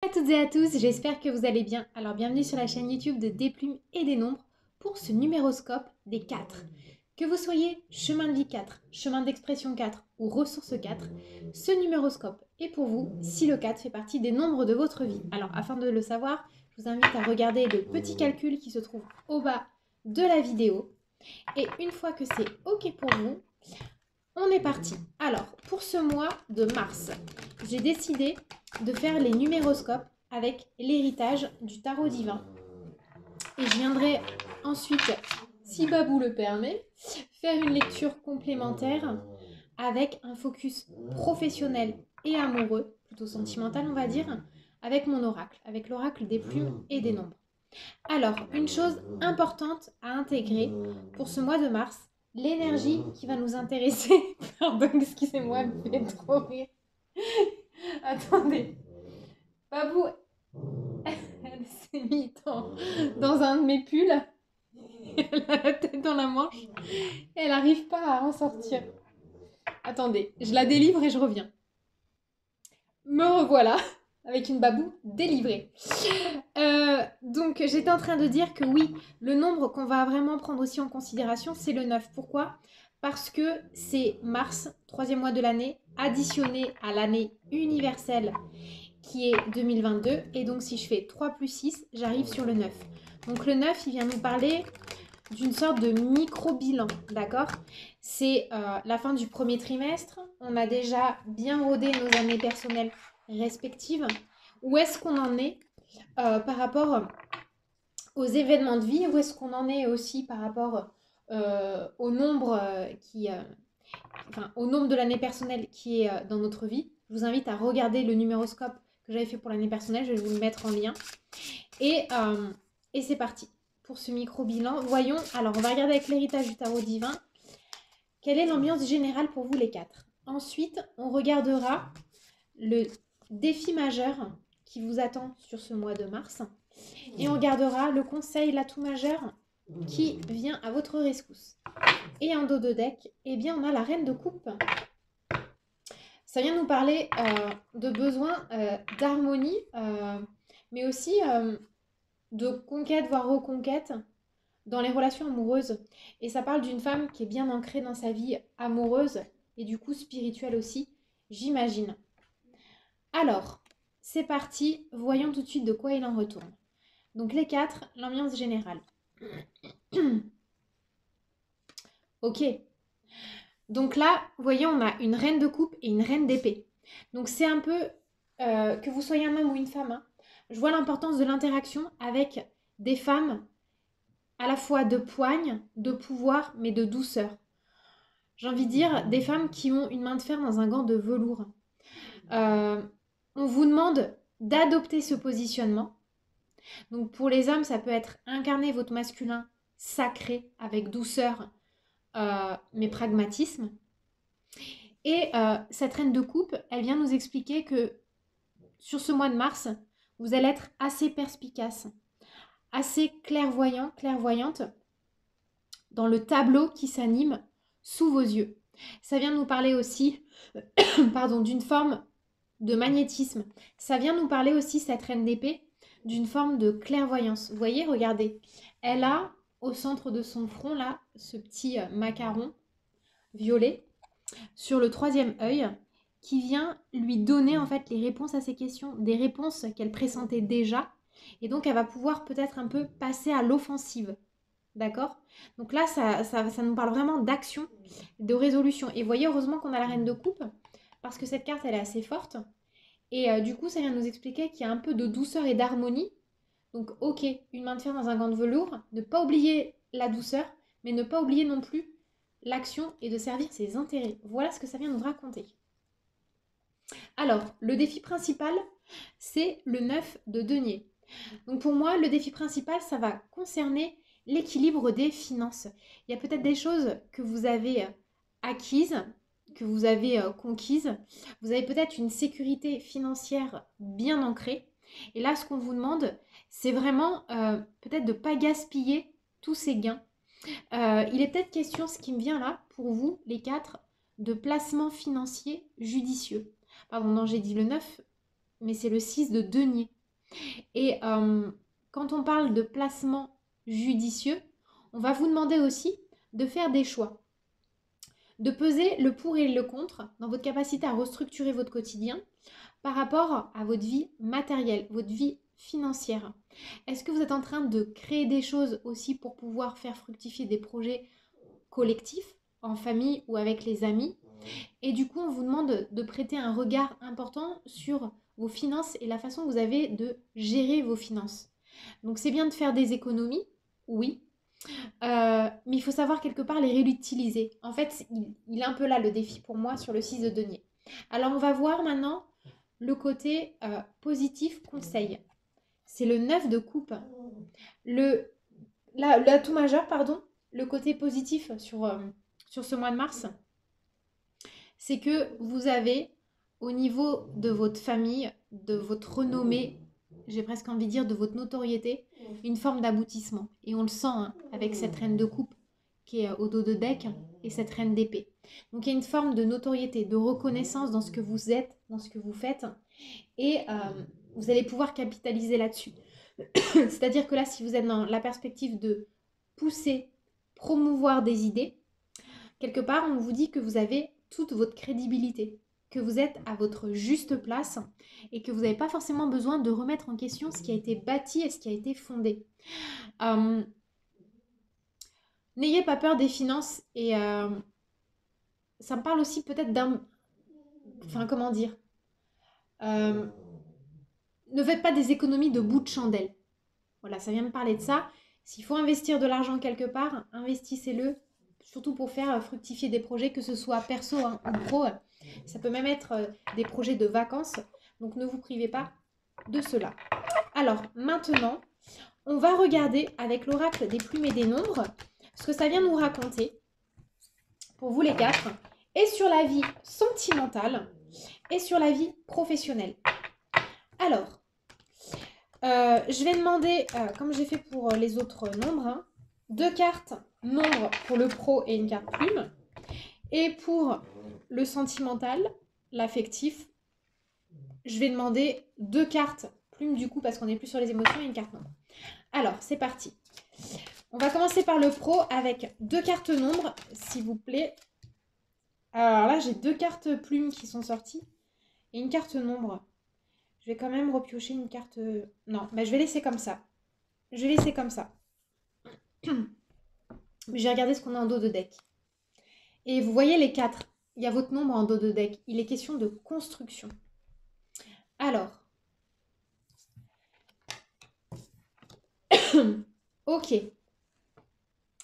Bonjour à toutes et à tous, j'espère que vous allez bien. Alors bienvenue sur la chaîne YouTube de Des Plumes et des Nombres pour ce numéroscope des 4. Que vous soyez chemin de vie 4, chemin d'expression 4 ou ressources 4, ce numéroscope est pour vous si le 4 fait partie des nombres de votre vie. Alors afin de le savoir, je vous invite à regarder le petit calcul qui se trouve au bas de la vidéo. Et une fois que c'est OK pour vous, on est parti. Alors, pour ce mois de mars, j'ai décidé de faire les numéroscopes avec l'héritage du tarot divin. Et je viendrai ensuite, si Babou le permet, faire une lecture complémentaire avec un focus professionnel et amoureux, plutôt sentimental on va dire, avec mon oracle, avec l'oracle des plumes et des nombres. Alors, une chose importante à intégrer pour ce mois de mars, l'énergie qui va nous intéresser. Pardon, excusez-moi, elle me fait trop rire. Attendez. Babou, elle s'est mise dans un de mes pulls. Elle a la tête dans la manche. Elle n'arrive pas à en sortir. Attendez, je la délivre et je reviens. Me revoilà avec une babou délivrée. Donc j'étais en train de dire que oui, le nombre qu'on va vraiment prendre aussi en considération, c'est le 9. Pourquoi? Parce que c'est Mars, troisième mois de l'année, additionné à l'année universelle qui est 2022. Et donc si je fais 3 plus 6, j'arrive sur le 9. Donc le 9, il vient nous parler d'une sorte de micro-bilan, d'accord? C'est la fin du premier trimestre. On a déjà bien rodé nos années personnelles respectives. Où est-ce qu'on en est par rapport aux événements de vie? Où est-ce qu'on en est aussi par rapport au nombre au nombre de l'année personnelle qui est dans notre vie? Je vous invite à regarder le numéroscope que j'avais fait pour l'année personnelle. Je vais vous le mettre en lien. Et c'est parti pour ce micro-bilan. Voyons, alors on va regarder avec l'héritage du tarot divin. Quelle est l'ambiance générale pour vous les 4? Ensuite, on regardera le défi majeur qui vous attend sur ce mois de mars. Et on regardera le conseil, l'atout majeur qui vient à votre rescousse. Et en dos de deck, eh bien, on a la reine de coupe. Ça vient nous parler de besoin d'harmonie, mais aussi de conquête, voire reconquête dans les relations amoureuses. Et ça parle d'une femme qui est bien ancrée dans sa vie amoureuse et du coup spirituelle aussi, j'imagine. Alors, c'est parti, voyons tout de suite de quoi il en retourne. Donc les 4, l'ambiance générale. Ok. Donc là, vous voyez, on a une reine de coupe et une reine d'épée. Donc c'est un peu, que vous soyez un homme ou une femme, hein, je vois l'importance de l'interaction avec des femmes à la fois de poigne, de pouvoir, mais de douceur. J'ai envie de dire des femmes qui ont une main de fer dans un gant de velours. On vous demande d'adopter ce positionnement. Donc pour les hommes, ça peut être incarner votre masculin sacré avec douceur, mais pragmatisme. Et cette reine de coupe, elle vient nous expliquer que sur ce mois de mars, vous allez être assez perspicace, assez clairvoyant, clairvoyante dans le tableau qui s'anime sous vos yeux. Ça vient nous parler aussi pardon, d'une forme de magnétisme. Ça vient nous parler aussi, cette reine d'épée, d'une forme de clairvoyance. Vous voyez, regardez, elle a au centre de son front, là, ce petit macaron violet sur le troisième œil qui vient lui donner en fait les réponses à ses questions, des réponses qu'elle pressentait déjà. Et donc, elle va pouvoir peut-être un peu passer à l'offensive. D'accord? Donc là, ça nous parle vraiment d'action, de résolution. Et vous voyez, heureusement qu'on a la reine de coupe, parce que cette carte, elle est assez forte. Et du coup, ça vient nous expliquer qu'il y a un peu de douceur et d'harmonie. Donc, ok, une main de fer dans un gant de velours, ne pas oublier la douceur, mais ne pas oublier non plus l'action et de servir ses intérêts. Voilà ce que ça vient nous raconter. Alors, le défi principal, c'est le 9 de denier. Donc pour moi, le défi principal, ça va concerner l'équilibre des finances. Il y a peut-être des choses que vous avez acquises, que vous avez conquises. Vous avez peut-être une sécurité financière bien ancrée. Et là, ce qu'on vous demande, c'est vraiment peut-être de ne pas gaspiller tous ces gains. Il est peut-être question, ce qui me vient là, pour vous, les 4, de placements financiers judicieux. Pardon, non, j'ai dit le 9. mais c'est le 6 de denier. Et quand on parle de placement judicieux, on va vous demander aussi de faire des choix, de peser le pour et le contre dans votre capacité à restructurer votre quotidien par rapport à votre vie matérielle, votre vie financière. Est-ce que vous êtes en train de créer des choses aussi pour pouvoir faire fructifier des projets collectifs, en famille ou avec les amis? Et du coup, on vous demande de prêter un regard important sur vos finances et la façon que vous avez de gérer vos finances. Donc c'est bien de faire des économies, oui, mais il faut savoir quelque part les réutiliser. En fait, il est un peu là le défi pour moi sur le 6 de denier. Alors on va voir maintenant le côté positif conseil. C'est le 9 de coupe. L'atout majeur, pardon, le côté positif sur ce mois de mars, c'est que vous avez au niveau de votre famille, de votre renommée, j'ai presque envie de dire de votre notoriété, une forme d'aboutissement. Et on le sent hein, avec cette reine de coupe qui est au dos de deck et cette reine d'épée. Donc il y a une forme de notoriété, de reconnaissance dans ce que vous êtes, dans ce que vous faites. Et vous allez pouvoir capitaliser là-dessus. C'est-à-dire que là, si vous êtes dans la perspective de pousser, promouvoir des idées, quelque part, on vous dit que vous avez toute votre crédibilité, que vous êtes à votre juste place et que vous n'avez pas forcément besoin de remettre en question ce qui a été bâti et ce qui a été fondé. N'ayez pas peur des finances et ça me parle aussi peut-être d'un... Enfin, comment dire ne faites pas des économies de bout de chandelle. Voilà, ça vient me parler de ça. S'il faut investir de l'argent quelque part, investissez-le, surtout pour faire fructifier des projets, que ce soit perso hein, ou pro. Ça peut même être des projets de vacances, donc ne vous privez pas de cela. Alors, maintenant, on va regarder avec l'oracle des plumes et des nombres ce que ça vient nous raconter, pour vous les quatre, et sur la vie sentimentale et sur la vie professionnelle. Alors, je vais demander, comme j'ai fait pour les autres nombres, hein, 2 cartes nombres pour le pro et une carte plume. Et pour le sentimental, l'affectif, je vais demander 2 cartes plume du coup parce qu'on est plus sur les émotions et une carte nombre. Alors, c'est parti. On va commencer par le pro avec 2 cartes nombres, s'il vous plaît. Alors là, j'ai 2 cartes plumes qui sont sorties et une carte nombre. Je vais quand même repiocher une carte... Non, mais je vais laisser comme ça. Je vais laisser comme ça. Je vais regarder ce qu'on a en dos de deck. Et vous voyez les 4. Il y a votre nombre en dos de deck. Il est question de construction. Alors. Ok.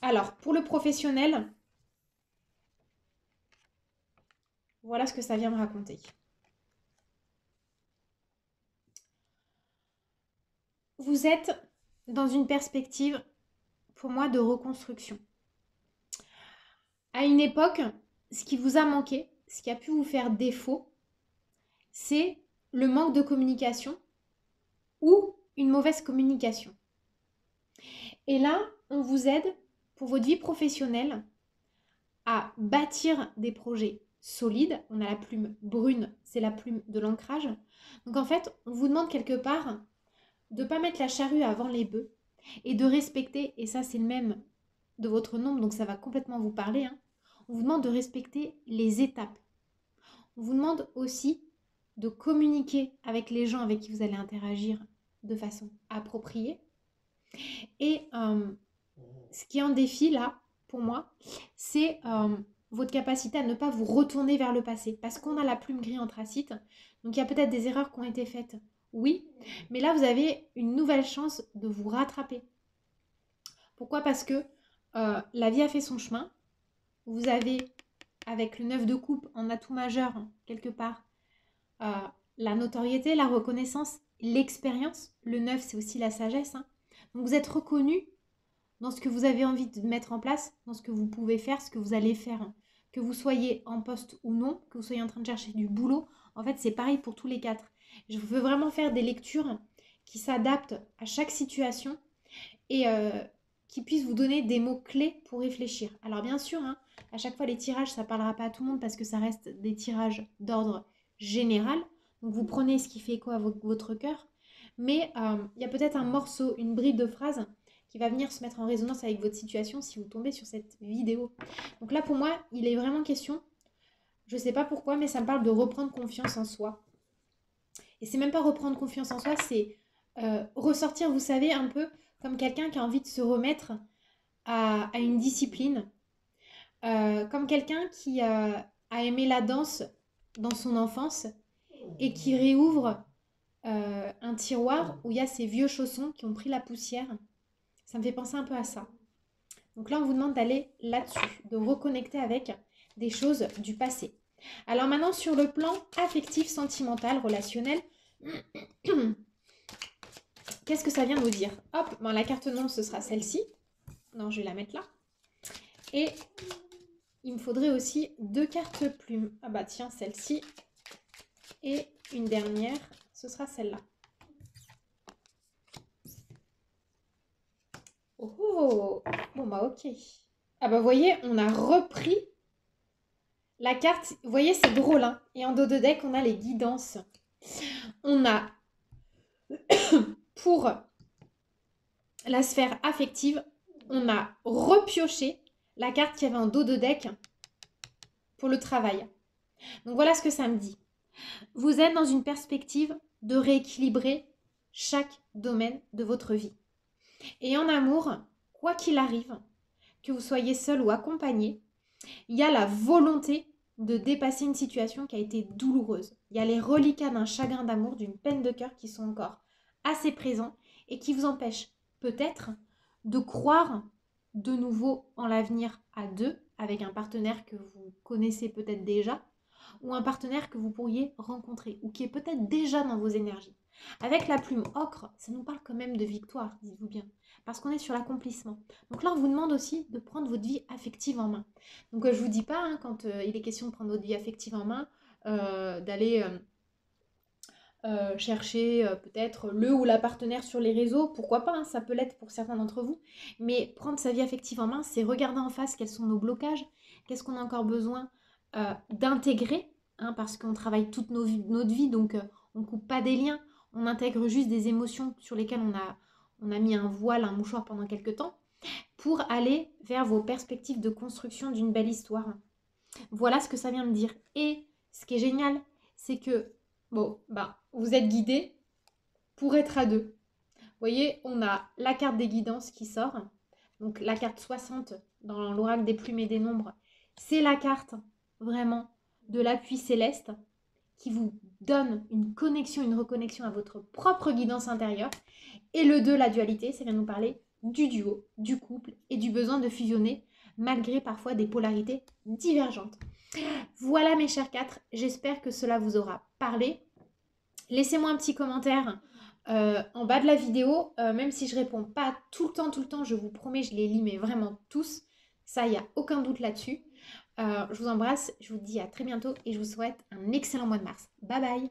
Alors, pour le professionnel, voilà ce que ça vient me raconter. Vous êtes dans une perspective, pour moi, de reconstruction. À une époque, ce qui vous a manqué, ce qui a pu vous faire défaut, c'est le manque de communication ou une mauvaise communication. Et là, on vous aide pour votre vie professionnelle à bâtir des projets solides. On a la plume brune, c'est la plume de l'ancrage. Donc en fait, on vous demande quelque part de ne pas mettre la charrue avant les bœufs et de respecter, et ça c'est le même de votre nombre, donc ça va complètement vous parler, hein. On vous demande de respecter les étapes. On vous demande aussi de communiquer avec les gens avec qui vous allez interagir de façon appropriée. Et ce qui est en défi là, pour moi, c'est votre capacité à ne pas vous retourner vers le passé. Parce qu'on a la plume gris anthracite, donc il y a peut-être des erreurs qui ont été faites. Oui, mais là vous avez une nouvelle chance de vous rattraper. Pourquoi? Parce que la vie a fait son chemin. Vous avez, avec le 9 de coupe en atout majeur, quelque part, la notoriété, la reconnaissance, l'expérience. Le 9, c'est aussi la sagesse. Hein. Donc vous êtes reconnu dans ce que vous avez envie de mettre en place, dans ce que vous pouvez faire, ce que vous allez faire. Hein. Que vous soyez en poste ou non, que vous soyez en train de chercher du boulot, en fait, c'est pareil pour tous les 4. Je veux vraiment faire des lectures qui s'adaptent à chaque situation et qui puissent vous donner des mots-clés pour réfléchir. Alors bien sûr, hein, à chaque fois les tirages, ça ne parlera pas à tout le monde parce que ça reste des tirages d'ordre général. Donc vous prenez ce qui fait écho à votre cœur, mais il y a peut-être un morceau, une bride de phrase qui va venir se mettre en résonance avec votre situation si vous tombez sur cette vidéo. Donc là, pour moi, il est vraiment question, je ne sais pas pourquoi, mais ça me parle de reprendre confiance en soi. Et c'est même pas reprendre confiance en soi, c'est ressortir, vous savez, un peu comme quelqu'un qui a envie de se remettre à une discipline, comme quelqu'un qui a aimé la danse dans son enfance et qui réouvre un tiroir où il y a ses vieux chaussons qui ont pris la poussière. Ça me fait penser un peu à ça. Donc là, on vous demande d'aller là-dessus, de reconnecter avec des choses du passé. Alors maintenant, sur le plan affectif, sentimental, relationnel, qu'est-ce que ça vient nous dire? Hop, ben, la carte non, ce sera celle-ci. Non, je vais la mettre là. Et il me faudrait aussi 2 cartes plumes. Ah bah tiens, celle-ci. Et une dernière, ce sera celle-là. Oh, bon bah ok. Ah bah vous voyez, on a repris la carte. Vous voyez, c'est drôle, hein. Et en dos de deck, on a les guidances. On a, pour la sphère affective, on a repioché la carte qui avait en dos de deck pour le travail. Donc voilà ce que ça me dit. Vous êtes dans une perspective de rééquilibrer chaque domaine de votre vie. Et en amour, quoi qu'il arrive, que vous soyez seul ou accompagné, il y a la volonté de dépasser une situation qui a été douloureuse. Il y a les reliquats d'un chagrin d'amour, d'une peine de cœur qui sont encore assez présents et qui vous empêchent peut-être de croire de nouveau en l'avenir à deux, avec un partenaire que vous connaissez peut-être déjà, ou un partenaire que vous pourriez rencontrer, ou qui est peut-être déjà dans vos énergies. Avec la plume ocre, ça nous parle quand même de victoire, dites-vous bien, parce qu'on est sur l'accomplissement. Donc là, on vous demande aussi de prendre votre vie affective en main. Donc je ne vous dis pas, hein, quand il est question de prendre votre vie affective en main, d'aller chercher peut-être le ou la partenaire sur les réseaux, pourquoi pas, hein, ça peut l'être pour certains d'entre vous, mais prendre sa vie affective en main, c'est regarder en face quels sont nos blocages, qu'est-ce qu'on a encore besoin d'intégrer, hein, parce qu'on travaille toute notre vie, donc on ne coupe pas des liens, on intègre juste des émotions sur lesquelles on a mis un voile, un mouchoir pendant quelques temps, pour aller vers vos perspectives de construction d'une belle histoire. Voilà ce que ça vient me dire. Et ce qui est génial, c'est que bon, bah, vous êtes guidés pour être à deux. Vous voyez, on a la carte des guidances qui sort. Donc la carte 60 dans l'oracle des plumes et des nombres. C'est la carte vraiment de l'appui céleste qui vous donne une connexion, une reconnexion à votre propre guidance intérieure. Et le 2, la dualité, ça vient nous parler du duo, du couple et du besoin de fusionner malgré parfois des polarités divergentes. Voilà mes chers 4, j'espère que cela vous aura parlé. Laissez-moi un petit commentaire en bas de la vidéo, même si je réponds pas tout le temps, je vous promets, je les lis, mais vraiment tous. Ça, il n'y a aucun doute là-dessus. Je vous embrasse, je vous dis à très bientôt et je vous souhaite un excellent mois de mars. Bye bye!